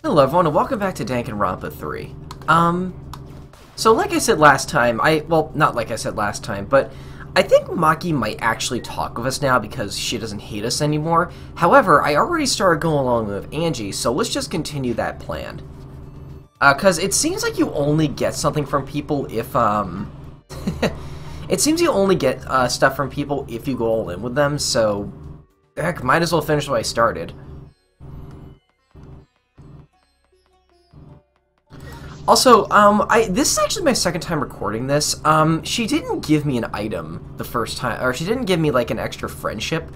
Hello everyone and welcome back to Danganronpa 3. So like I said last time, well, not like I said last time, but I think Maki might actually talk with us now because she doesn't hate us anymore. However, I already started going along with Angie, so let's just continue that plan. Because it seems like you only get something from people if, it seems you only get stuff from people if you go all in with them, so heck, might as well finish what I started. Also, this is actually my second time recording this. She didn't give me an item the first time, or she didn't give me, like, an extra friendship,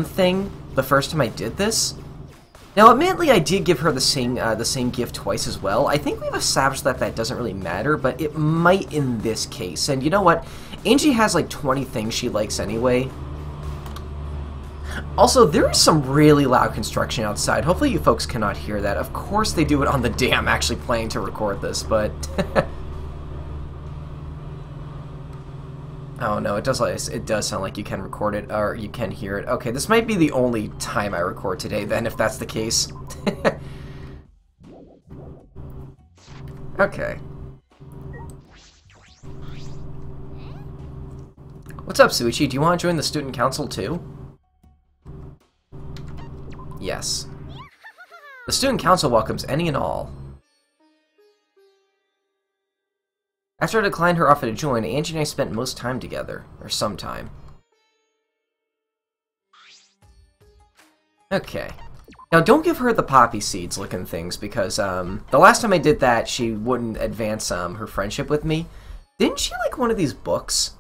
thing the first time I did this. Now, admittedly, I did give her the same gift twice as well. I think we've established that that doesn't really matter, but it might in this case. And you know what? Angie has, like, 20 things she likes anyway. Also, there is some really loud construction outside. Hopefully you folks cannot hear that. Of course they do it on the day I'm actually planning to record this, but... Oh no, it does sound like you can record it, or you can hear it. Okay, this might be the only time I record today, then, if that's the case. Okay. What's up, Suichi? Do you want to join the student council, too? Yes. The student council welcomes any and all. After I declined her offer to join, Angie and I spent most time together. Or some time. Okay. Now, don't give her the poppy seeds looking things, because, the last time I did that, she wouldn't advance, her friendship with me. Didn't she like one of these books?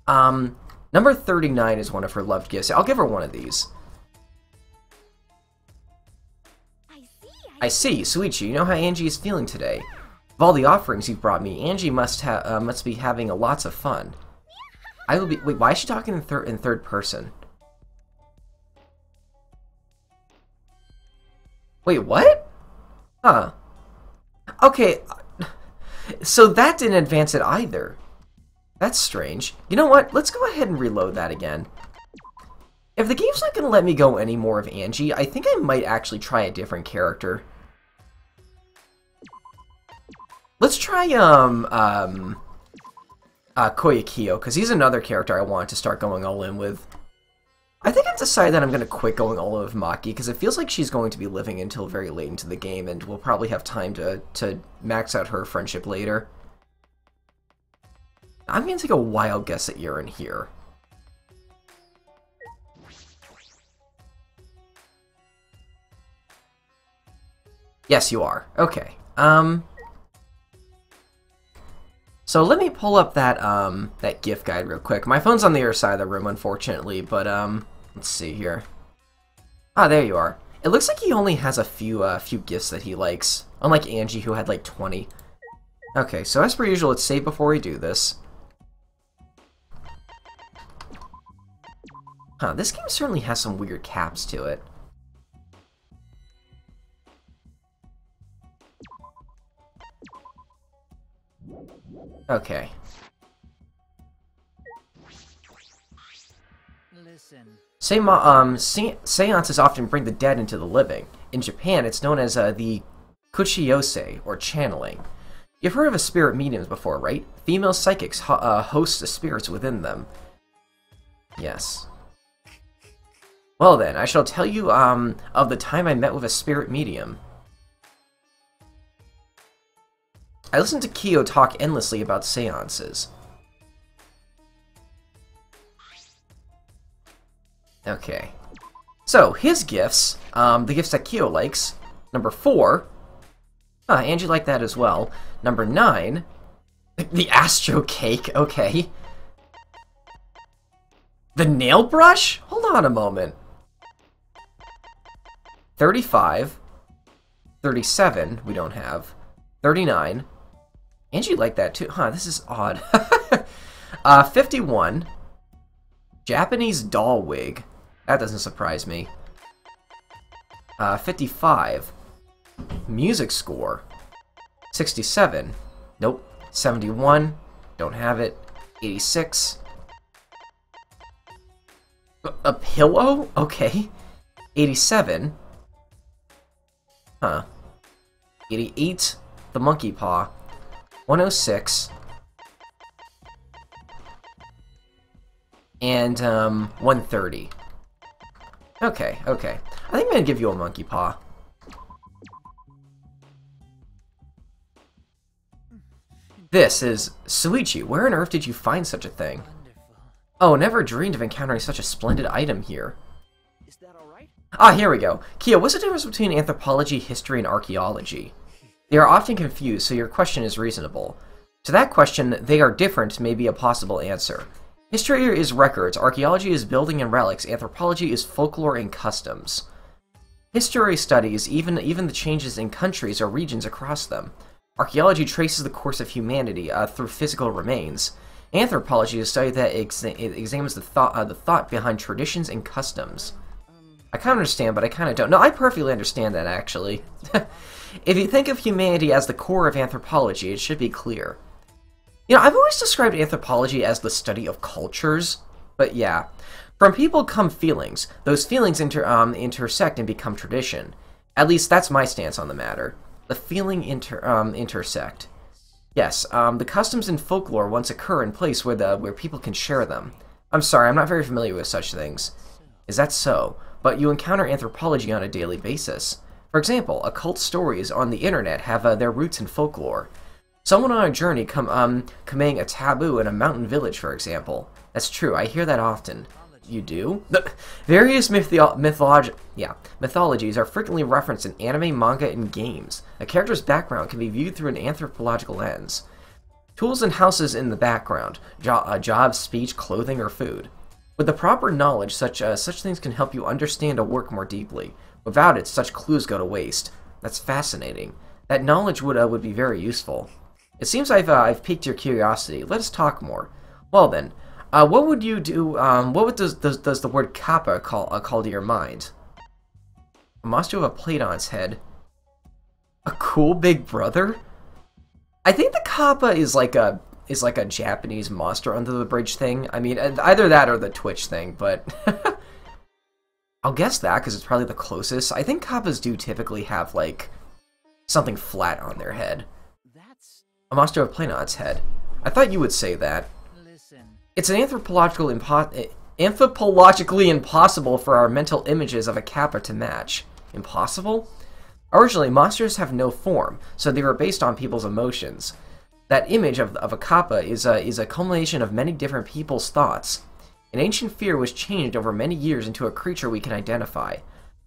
Number 39 is one of her loved gifts. I'll give her one of these. I see, Suichi, you know how Angie is feeling today. Of all the offerings you've brought me, Angie must be having lots of fun. I will be. Wait, why is she talking in third person? Wait, what? Huh. Okay, so that didn't advance it either. That's strange. You know what? Let's go ahead and reload that again. If the game's not going to let me go any more of Angie, I think I might actually try a different character. Let's try, Koyakio, because he's another character I want to start going all in with. I think I've decided that I'm going to quit going all in with Maki, because it feels like she's going to be living until very late into the game, and we'll probably have time to max out her friendship later. I'm going to take a wild guess that you're in here. Yes, you are. Okay. So let me pull up that, that gift guide real quick. My phone's on the other side of the room, unfortunately, but, let's see here. Ah, there you are. It looks like he only has a few gifts that he likes, unlike Angie, who had, like, 20. Okay, so as per usual, let's save before we do this. Huh, this game certainly has some weird caps to it. Okay. Listen. Seances often bring the dead into the living. In Japan, it's known as the kuchiyose, or channeling. You've heard of spirit mediums before, right? Female psychics host the spirits within them. Yes. Well then, I shall tell you of the time I met with a spirit medium. I listened to Kyo talk endlessly about seances. Okay. So, his gifts, the gifts that Kyo likes. Number 4. Angie liked that as well. Number 9. The Astro Cake, okay. The nail brush? Hold on a moment. 35. 37, we don't have. 39. Angie liked that too. Huh, this is odd. 51. Japanese doll wig. That doesn't surprise me. 55. Music score. 67. Nope. 71. Don't have it. 86. A pillow? Okay. 87. Huh. 88, the monkey paw. 106. And, 130. Okay, okay. I think I'm gonna give you a monkey paw. This is Suichi. Where on earth did you find such a thing? Oh, never dreamed of encountering such a splendid item here. Is that alright? Ah, here we go. Kia, what's the difference between anthropology, history, and archaeology? They are often confused, so your question is reasonable. To that question, they are different may be a possible answer. History is records, archaeology is building and relics, anthropology is folklore and customs. History studies even the changes in countries or regions across them. Archaeology traces the course of humanity through physical remains. Anthropology is a study that examines the thought behind traditions and customs. I kind of understand, but I kind of don't. No, I perfectly understand that, actually. If you think of humanity as the core of anthropology, it should be clear. You know, I've always described anthropology as the study of cultures, but yeah. From people come feelings. Those feelings intersect and become tradition. At least that's my stance on the matter. The feeling intersect. Yes, the customs and folklore once occur in place where people can share them. I'm sorry, I'm not very familiar with such things. Is that so? But you encounter anthropology on a daily basis. For example, occult stories on the internet have their roots in folklore. Someone on a journey committing a taboo in a mountain village, for example. That's true, I hear that often. You do? Various mythologies are frequently referenced in anime, manga, and games. A character's background can be viewed through an anthropological lens. Tools and houses in the background, jobs, speech, clothing, or food. With the proper knowledge, such things can help you understand a work more deeply. Without it, such clues go to waste. That's fascinating. That knowledge would be very useful. It seems I've piqued your curiosity. Let us talk more. Well then, what would you do? What does the word kappa call to your mind? A monster with a plate on its head. A cool big brother? I think the kappa is like a Japanese monster under the bridge thing. I mean, either that or the Twitch thing, but I'll guess that because it's probably the closest. I think kappas do typically have like something flat on their head. That's... A monster with a plate on its head. I thought you would say that. Listen. It's an anthropologically impossible for our mental images of a kappa to match. Impossible? Originally, monsters have no form, so they were based on people's emotions. That image of a kappa is a culmination of many different people's thoughts. An ancient fear was changed over many years into a creature we can identify.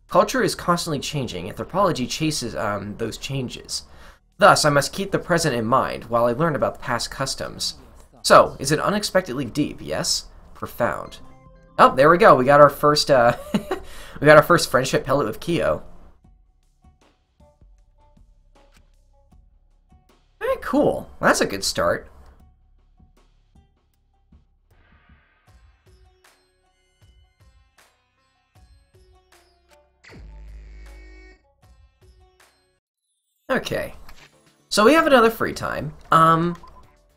Culture is constantly changing. Anthropology chases those changes. Thus, I must keep the present in mind while I learn about the past customs. So, is it unexpectedly deep? Yes? Profound. Oh, there we go. We got our first we got our first friendship pellet with Kyo. Alright, cool. Well, that's a good start. Okay. So we have another free time.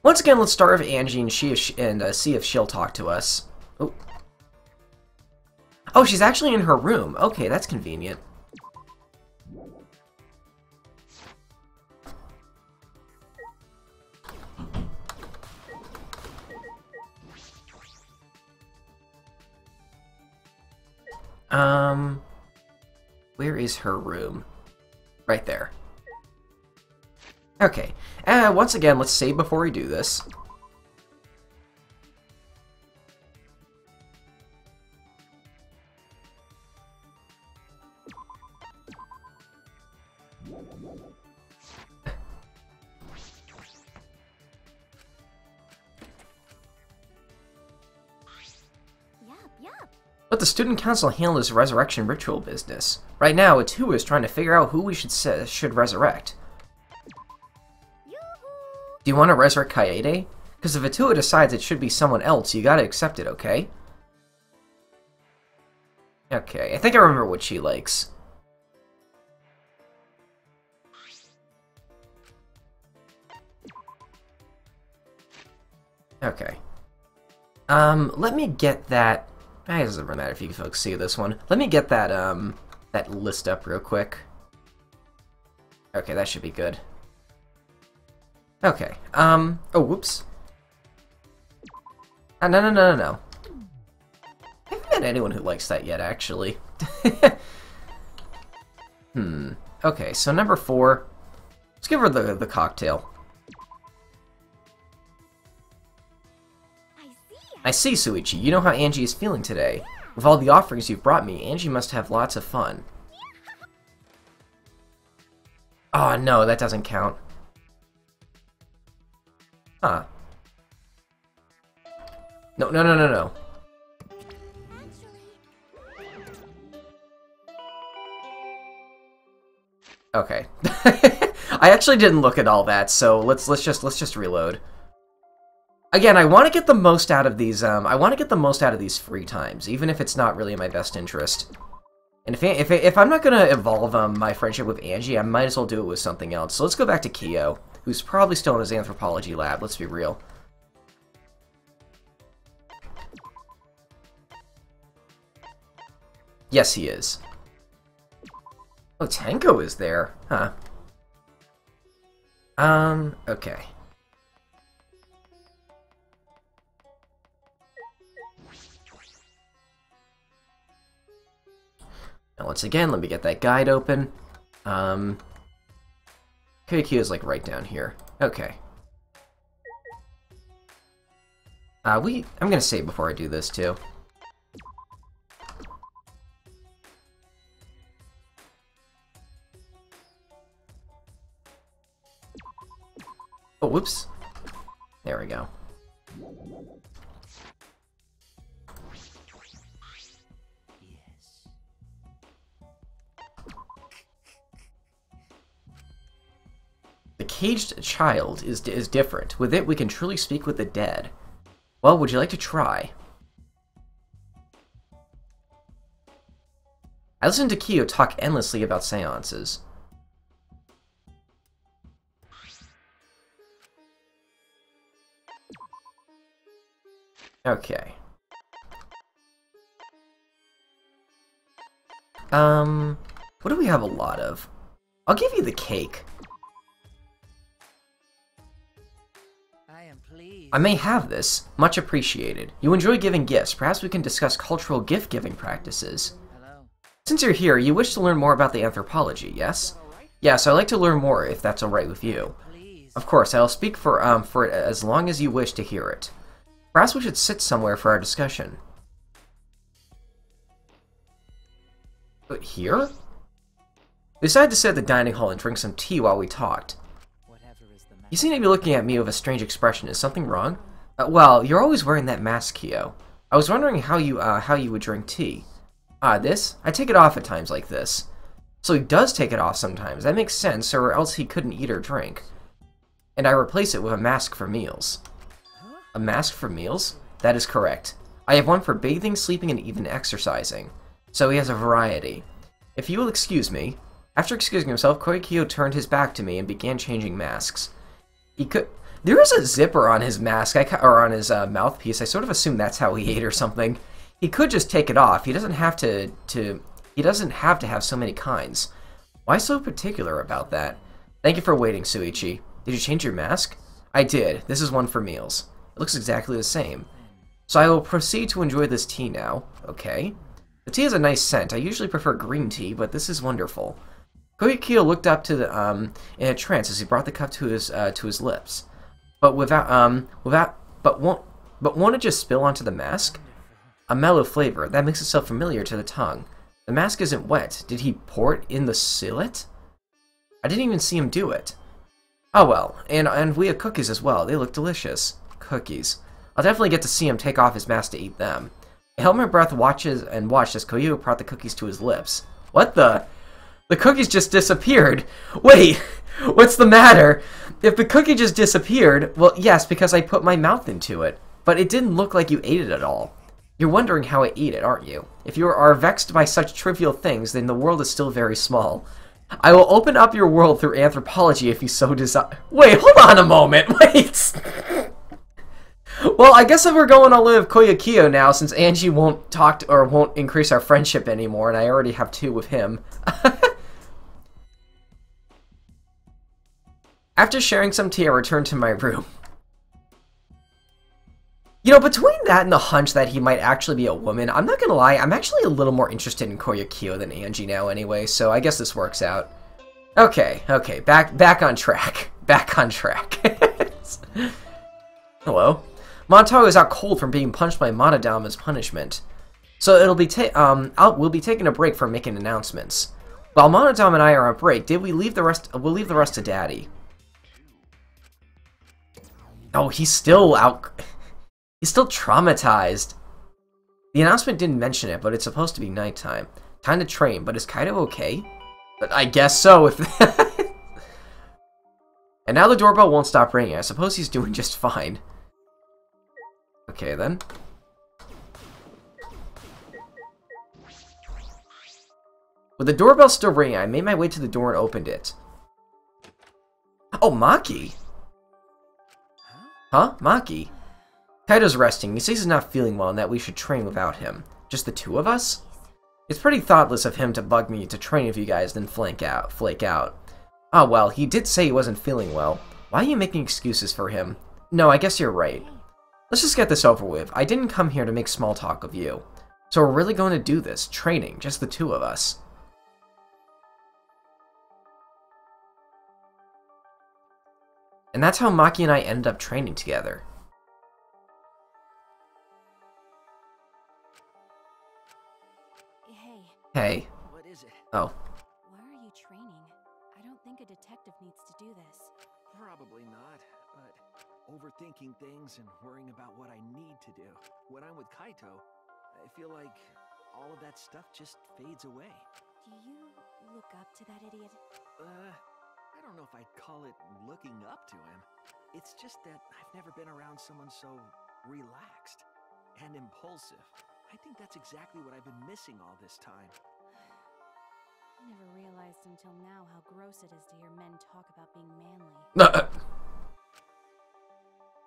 Once again, let's start with Angie and see if she'll talk to us. Oh. Oh, she's actually in her room. Okay, that's convenient. Where is her room? Right there. Okay, once again, let's save before we do this. Let the student council handle this resurrection ritual business. Right now, Atu is trying to figure out who we should resurrect. Do you want to resurrect Kaede? Because if Atua decides it should be someone else, you gotta accept it, okay? Okay, I think I remember what she likes. Okay. Let me get that... It doesn't really matter if you folks see this one. Let me get that, that list up real quick. Okay, that should be good. Okay, oh, whoops. No. I haven't met anyone who likes that yet, actually. Okay, so number 4. Let's give her the cocktail. I see, Suichi. You know how Angie is feeling today. With all the offerings you've brought me, Angie must have lots of fun. Oh, no, that doesn't count. Huh. No. Okay. I actually didn't look at all that, so let's just reload. Again, I want to get the most out of these. I want to get the most out of these free times, even if it's not really in my best interest. And if I'm not gonna evolve my friendship with Angie, I might as well do it with something else. So let's go back to Kyo, who's probably still in his anthropology lab. Let's be real. Yes, he is. Oh, Tenko is there, huh? Okay. Now, once again, let me get that guide open. Kyo is like right down here. Okay. I'm gonna save before I do this too. Oh, whoops. There we go. The caged child is different. With it, we can truly speak with the dead. Well, would you like to try? I listened to Kyo talk endlessly about seances. Okay. What do we have a lot of? I'll give you the cake. I may have this. Much appreciated. You enjoy giving gifts. Perhaps we can discuss cultural gift-giving practices. Hello. Since you're here, you wish to learn more about the anthropology, yes? Yes, I'd like to learn more, if that's alright with you. Please. Of course, I'll speak for it as long as you wish to hear it. Perhaps we should sit somewhere for our discussion. But here? We decided to sit at the dining hall and drink some tea while we talked. You seem to be looking at me with a strange expression. Is something wrong? Well, you're always wearing that mask, Kyo. I was wondering how you would drink tea. This? I take it off at times like this. So he does take it off sometimes. That makes sense, or else he couldn't eat or drink. And I replace it with a mask for meals. A mask for meals? That is correct. I have one for bathing, sleeping, and even exercising. So he has a variety. If you will excuse me. After excusing himself, Kyo turned his back to me and began changing masks. There is a zipper on his mask, or on his mouthpiece. I sort of assume that's how he ate or something. He could just take it off. He doesn't have to have so many kinds. Why so particular about that? Thank you for waiting, Suichi. Did you change your mask? I did. This is one for meals. It looks exactly the same. So I will proceed to enjoy this tea now. Okay. The tea has a nice scent. I usually prefer green tea, but this is wonderful. Kyo looked up to the in a trance as he brought the cup to his lips, but won't it just spill onto the mask? A mellow flavor that makes itself familiar to the tongue. The mask isn't wet. Did he pour it in the sillet? I didn't even see him do it. Oh well, and we have cookies as well. They look delicious. Cookies. I'll definitely get to see him take off his mask to eat them. I held my breath, watched as Kyo brought the cookies to his lips. What the? The cookies just disappeared. Wait, what's the matter? If the cookie just disappeared, well, yes, because I put my mouth into it. But it didn't look like you ate it at all. You're wondering how I ate it, aren't you? If you are vexed by such trivial things, then the world is still very small. I will open up your world through anthropology if you so desire. Wait, hold on a moment. Wait. Well, I guess if we're going all in with Kyo now, since Angie won't talk or won't increase our friendship anymore, and I already have 2 with him. After sharing some tea, I returned to my room. You know, between that and the hunch that he might actually be a woman, I'm not gonna lie, I'm actually a little more interested in Koyakyo than Angie now anyway, so I guess this works out. Okay, back on track. Back on track. Hello? Montaru is out cold from being punched by Monodam as punishment. So we'll be taking a break from making announcements. While Monodam and I are on break, we'll leave the rest to Daddy. Oh, he's still out. He's still traumatized. The announcement didn't mention it, but it's supposed to be nighttime. Time to train, but is Kaido okay? But I guess so, if... And now the doorbell won't stop ringing. I suppose he's doing just fine. Okay, then. With the doorbell still ringing, I made my way to the door and opened it. Oh, Maki! Huh? Maki? Kaido's resting. He says he's not feeling well and that we should train without him. Just the two of us? It's pretty thoughtless of him to bug me to train with you guys, then flake out. Oh well, he did say he wasn't feeling well. Why are you making excuses for him? No, I guess you're right. Let's just get this over with. I didn't come here to make small talk of you. So we're really going to do this, training, just the two of us. And that's how Maki and I ended up training together. Hey. What is it? Oh. Why are you training? I don't think a detective needs to do this. Probably not, but overthinking things and worrying about what I need to do. When I'm with Kaito, I feel like all of that stuff just fades away. Do you look up to that idiot? I don't know if I'd call it looking up to him. It's just that I've never been around someone so relaxed and impulsive. I think that's exactly what I've been missing all this time. I never realized until now how gross it is to hear men talk about being manly.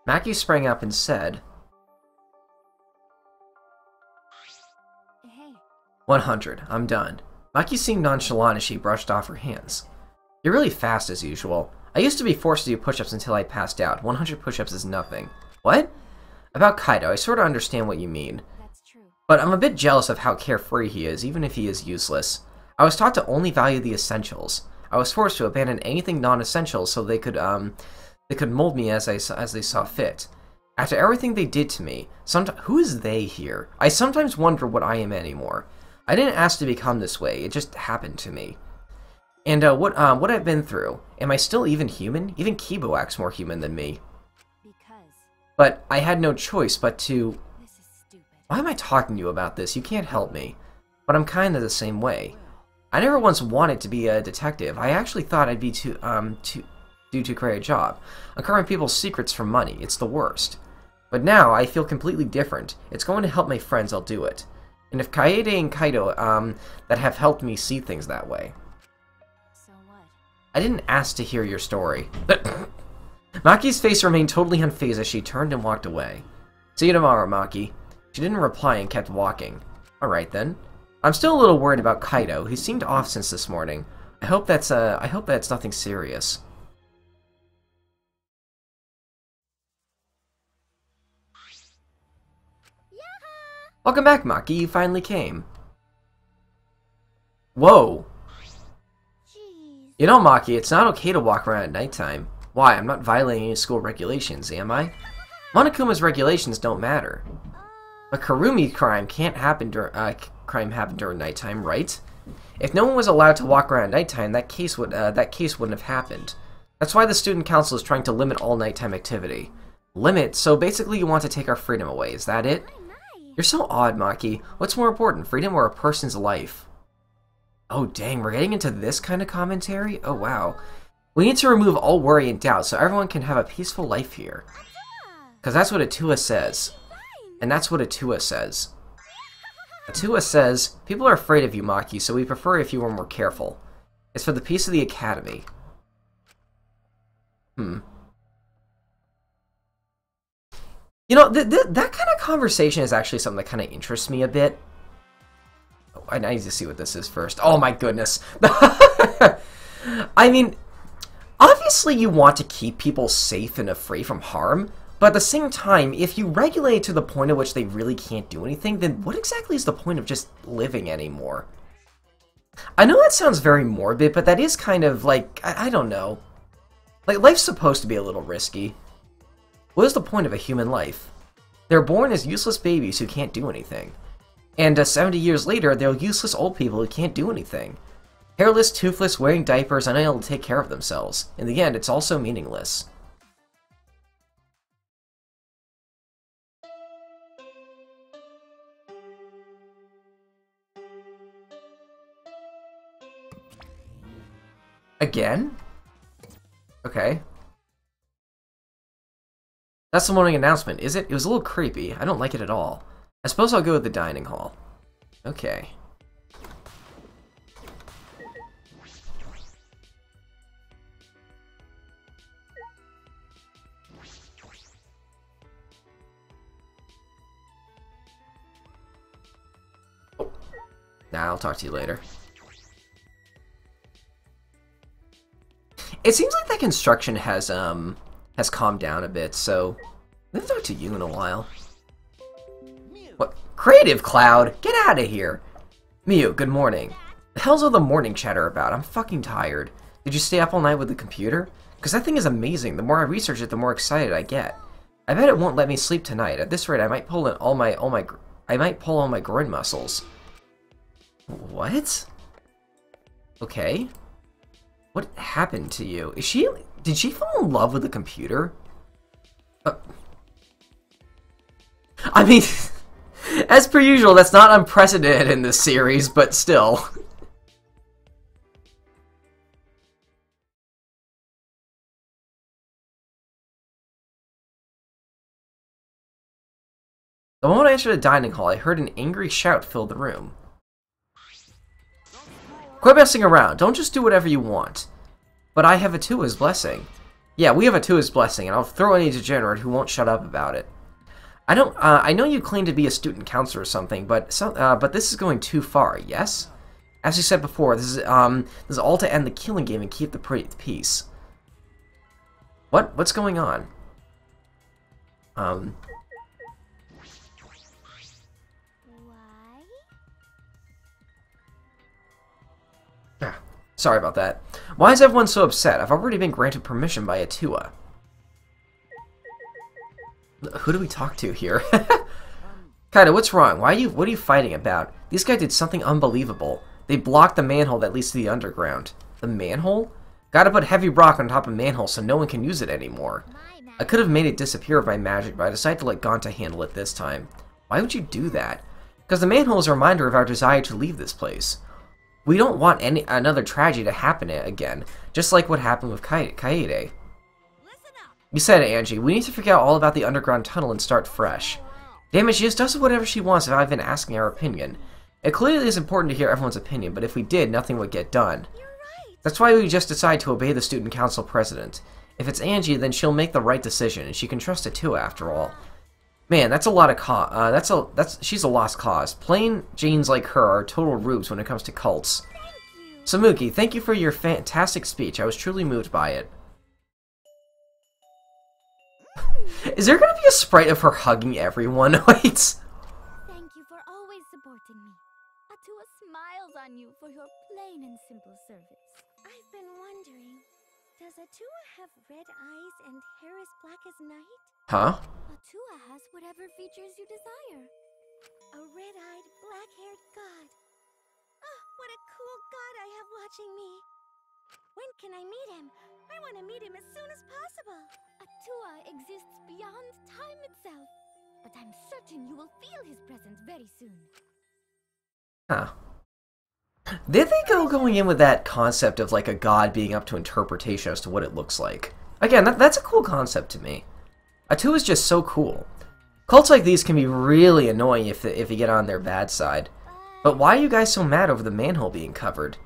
Maki sprang up and said, Hey. 100. I'm done. Maki seemed nonchalant as she brushed off her hands. You're really fast as usual. I used to be forced to do push-ups until I passed out. 100 push-ups is nothing. What? About Kaido, I sort of understand what you mean. That's true. But I'm a bit jealous of how carefree he is, even if he is useless. I was taught to only value the essentials. I was forced to abandon anything non-essential so they could mold me as they saw fit. After everything they did to me, who is they here? I sometimes wonder what I am anymore. I didn't ask to become this way, it just happened to me. And what I've been through, am I still even human? Even Kibo acts more human than me. Because. But I had no choice but to... This is stupid. Why am I talking to you about this? You can't help me. But I'm kinda the same way. I never once wanted to be a detective. I actually thought I'd be too create a job. Uncovering people's secrets for money. It's the worst. But now, I feel completely different. It's going to help my friends, I'll do it. And if Kaede and Kaido, that have helped me see things that way. So what? I didn't ask to hear your story. Maki's face remained totally unfazed as she turned and walked away. See you tomorrow, Maki. She didn't reply and kept walking. Alright then. I'm still a little worried about Kaido. He seemed off since this morning. I hope that's nothing serious. Welcome back, Maki. You finally came. Whoa. Jeez. You know, Maki, it's not okay to walk around at nighttime. Why? I'm not violating any school regulations, am I? Monokuma's regulations don't matter. A Kurumi crime can't happen during nighttime, right? If no one was allowed to walk around at nighttime, that case wouldn't have happened. That's why the student council is trying to limit all nighttime activity. Limit? So basically you want to take our freedom away, is that it? You're so odd, Maki. What's more important, freedom or a person's life? Oh dang, we're getting into this kind of commentary? Oh wow. We need to remove all worry and doubt so everyone can have a peaceful life here. Because that's what Atua says. And that's what Atua says. Atua says, people are afraid of you, Maki, so we prefer if you were more careful. It's for the peace of the academy. You know, that kind of conversation is actually something that kind of interests me a bit. Oh, I need to see what this is first. Oh my goodness. I mean, obviously obviously you want to keep people safe and free from harm, but at the same time, if you regulate to the point at which they really can't do anything, then what exactly is the point of just living anymore? I know that sounds very morbid, but that is kind of like, I don't know. Like, life's supposed to be a little risky. What is the point of a human life? They're born as useless babies who can't do anything. And 70 years later, they're useless old people who can't do anything. Hairless, toothless, wearing diapers, unable to take care of themselves. In the end, it's also meaningless. Again? Okay. That's the morning announcement, is it? It was a little creepy. I don't like it at all. I suppose I'll go with the dining hall. Okay. Oh. Nah, I'll talk to you later. It seems like that construction has calmed down a bit, so I haven't talked to you in a while. What? Creative Cloud? Get out of here! Miu, good morning. The hell's all the morning chatter about? I'm fucking tired. Did you stay up all night with the computer? Because that thing is amazing. The more I research it, the more excited I get. I bet it won't let me sleep tonight. At this rate, I might pull all my groin muscles. What? Okay. What happened to you? Did she fall in love with the computer? I mean, as per usual, that's not unprecedented in this series, but still. The moment I entered the dining hall, I heard an angry shout fill the room. Quit messing around. Don't just do whatever you want. But I have Atua's blessing. Yeah, we have Atua's blessing, and I'll throw any degenerate who won't shut up about it. I know you claim to be a student counselor or something, but this is going too far. Yes? As you said before, this is all to end the killing game and keep the peace. What's going on? Why? Sorry about that. Why is everyone so upset? I've already been granted permission by Atua. Who do we talk to here? Kaida, what's wrong? What are you fighting about? These guys did something unbelievable. They blocked the manhole that leads to the underground. The manhole? Gotta put heavy rock on top of manhole so no one can use it anymore. I could have made it disappear with my magic, but I decided to let Gonta handle it this time. Why would you do that? Because the manhole is a reminder of our desire to leave this place. We don't want another tragedy to happen again, just like what happened with Kaede. You said it, Angie. We need to figure out all about the underground tunnel and start fresh. Damn it, she just does whatever she wants if I've been asking our opinion. It clearly is important to hear everyone's opinion, but if we did, nothing would get done. That's why we just decide to obey the student council president. If it's Angie, then she'll make the right decision, and she can trust it too, after all. Man, that's a lot of she's a lost cause. Plain Janes like her are total rubes when it comes to cults. Samuki, thank you for your fantastic speech. I was truly moved by it. Is there gonna be a sprite of her hugging everyone? Wait. Thank you for always supporting me. Atua smiles on you for your plain and simple service. I've been wondering, does Atua have red eyes and hair as black as night? Huh? Atua has whatever features you desire. A red-eyed, black-haired god. Oh, what a cool god I have watching me. When can I meet him? I want to meet him as soon as possible. Atua exists beyond time itself, but I'm certain you will feel his presence very soon. Huh. Did they go going in with that concept of like a god being up to interpretation as to what it looks like? Again, that's a cool concept to me. Atua is just so cool. Cults like these can be really annoying if you get on their bad side. But why are you guys so mad over the manhole being covered?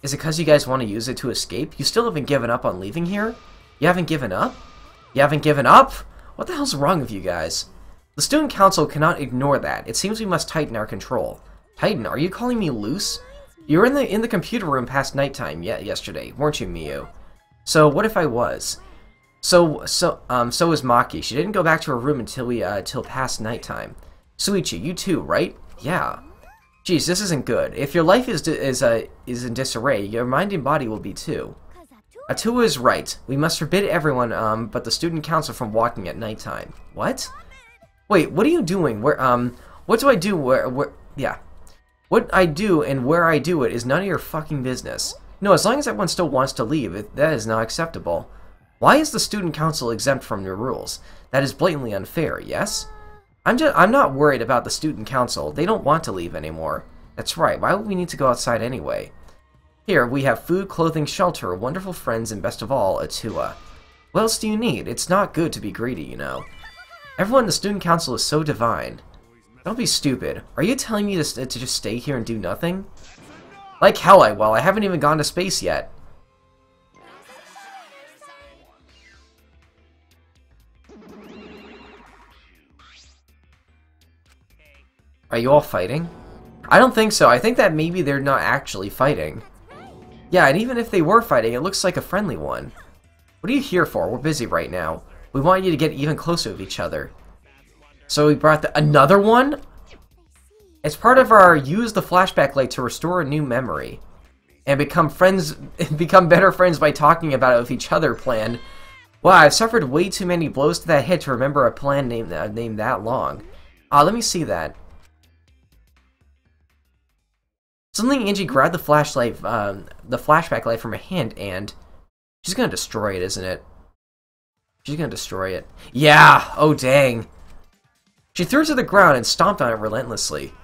Is it because you guys want to use it to escape? You still haven't given up on leaving here? You haven't given up? You haven't given up? What the hell's wrong with you guys? The student council cannot ignore that. It seems we must tighten our control. Tighten? Are you calling me loose? You were in the computer room past nighttime yesterday, weren't you, Miu? So what if I was? So was Maki. She didn't go back to her room till past nighttime. Suichi, you too, right? Yeah. Geez, this isn't good. If your life is in disarray, your mind and body will be too. Atua is right. We must forbid everyone, but the student council from walking at nighttime. What? Wait, what are you doing? What do I do yeah. What I do and where I do it is none of your fucking business. No, as long as everyone still wants to leave, that is not acceptable. Why is the student council exempt from your rules? That is blatantly unfair, yes? I'm not worried about the student council. They don't want to leave anymore. That's right, why would we need to go outside anyway? Here, we have food, clothing, shelter, wonderful friends, and best of all, Atua. What else do you need? It's not good to be greedy, you know. Everyone in the student council is so divine. Don't be stupid. Are you telling me to just stay here and do nothing? Like hell I will. I haven't even gone to space yet. Are you all fighting? I don't think so. I think that maybe they're not actually fighting. Yeah, and even if they were fighting, it looks like a friendly one. What are you here for? We're busy right now. We want you to get even closer with each other. So we brought another one? It's part of our use the flashback light to restore a new memory. And become better friends by talking about it with each other plan. Wow, I've suffered way too many blows to that head to remember a plan named that long. Let me see that. Suddenly Angie grabbed the flashback light from her hand and... She's gonna destroy it, isn't it? She's gonna destroy it. Yeah! Oh, dang. She threw it to the ground and stomped on it relentlessly.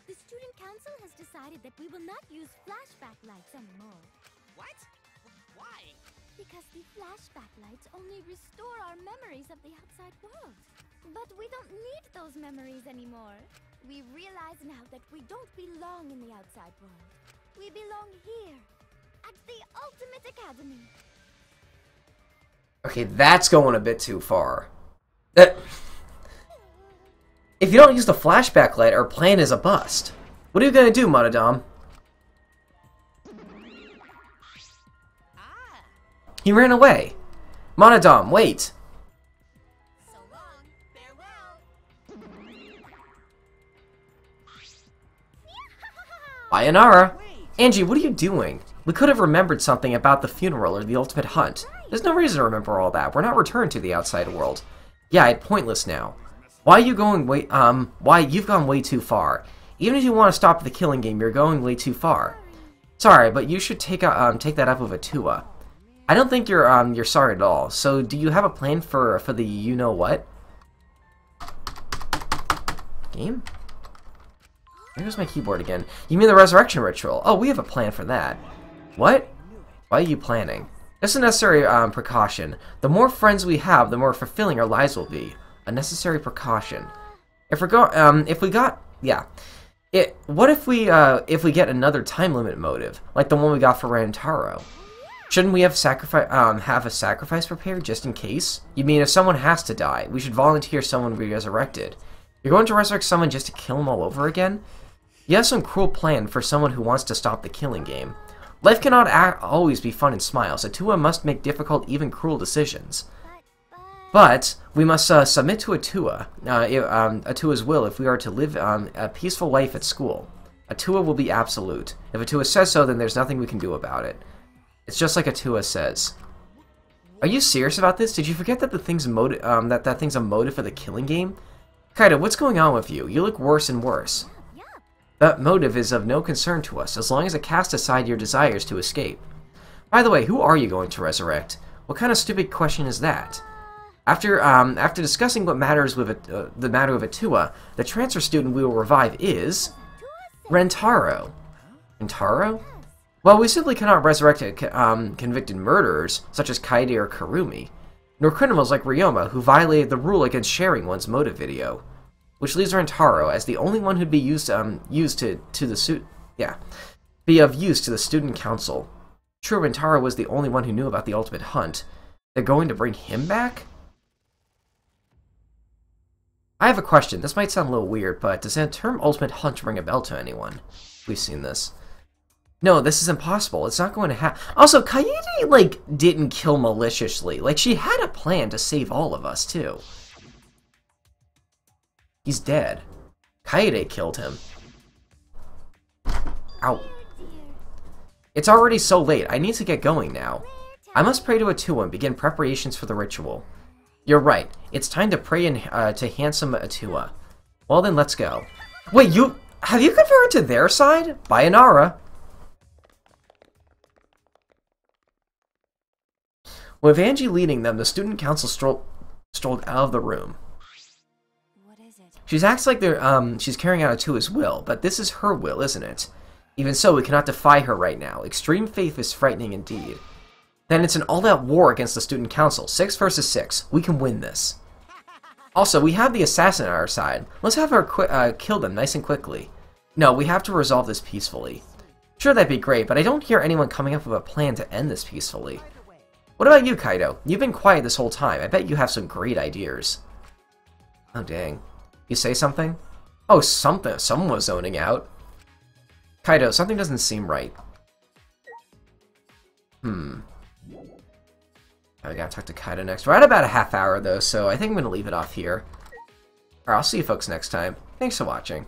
The student council has decided that we will not use flashback lights anymore. What? Why? Because the flashback lights only restore our memories of the outside world. But we don't need those memories anymore. We realize now that we don't belong in the outside world. We belong here, at the Ultimate Academy. Okay, that's going a bit too far. If you don't use the flashback light, our plan is a bust. What are you gonna do, Monodam? He ran away. Monodam, wait. So long, farewell. Sayonara. Angie, what are you doing? We could have remembered something about the funeral or the ultimate hunt. There's no reason to remember all that. We're not returned to the outside world. Yeah, it's pointless now. Why you've gone way too far. Even if you want to stop the killing game, you're going way too far. Sorry, but you should take that up with Atua. I don't think you're sorry at all. So, do you have a plan for the you-know-what? Game? There's my keyboard again. You mean the resurrection ritual? Oh, we have a plan for that. What? Why are you planning? It's a necessary precaution. The more friends we have, the more fulfilling our lives will be. A necessary precaution. What if we get another time limit motive, like the one we got for Rantaro? Shouldn't we have a sacrifice prepared just in case? You mean if someone has to die, we should volunteer someone to be resurrected? You're going to resurrect someone just to kill them all over again? You have some cruel plan for someone who wants to stop the killing game. Life cannot always be fun and smiles. Atua must make difficult, even cruel decisions. But we must submit to Atua's will if we are to live a peaceful life at school. Atua will be absolute. If Atua says so, then there's nothing we can do about it. It's just like Atua says. Are you serious about this? Did you forget that the thing's that thing's a motive for the killing game? Kaido, what's going on with you? You look worse and worse. That motive is of no concern to us, as long as it casts aside your desires to escape. By the way, who are you going to resurrect? What kind of stupid question is that? After discussing what matters with the matter of Atua, the transfer student we will revive is... Rentaro. Rentaro? Well, we simply cannot resurrect convicted murderers, such as Kaede or Karumi, nor criminals like Ryoma, who violated the rule against sharing one's motive video. Which leaves Rentaro as the only one who'd be be of use to the student council. True, Rentaro was the only one who knew about the ultimate hunt. They're going to bring him back? I have a question. This might sound a little weird, but does the term ultimate hunt ring a bell to anyone? We've seen this. No, this is impossible. It's not going to happen. Also, Kaede, like, didn't kill maliciously. Like, she had a plan to save all of us, too. He's dead. Kaede killed him. Ow. It's already so late. I need to get going now. I must pray to Atua and begin preparations for the ritual. You're right. It's time to pray to handsome Atua. Well then, let's go. Wait, have you converted to their side? Bayonara. With Angie leading them, the student council strolled out of the room. What is it? She acts like she's carrying out Atua's will, but this is her will, isn't it? Even so, we cannot defy her right now. Extreme faith is frightening indeed. Then it's an all-out war against the student council. 6 versus 6. We can win this. Also, we have the assassin on our side. Let's have her kill them nice and quickly. No, we have to resolve this peacefully. Sure, that'd be great, but I don't hear anyone coming up with a plan to end this peacefully. What about you, Kaido? You've been quiet this whole time. I bet you have some great ideas. Oh, dang. You say something? Oh, something. Someone was zoning out. Kaido, something doesn't seem right. I gotta talk to Kaido next. We're at about a half hour, though, so I think I'm gonna leave it off here. Alright, I'll see you folks next time. Thanks for watching.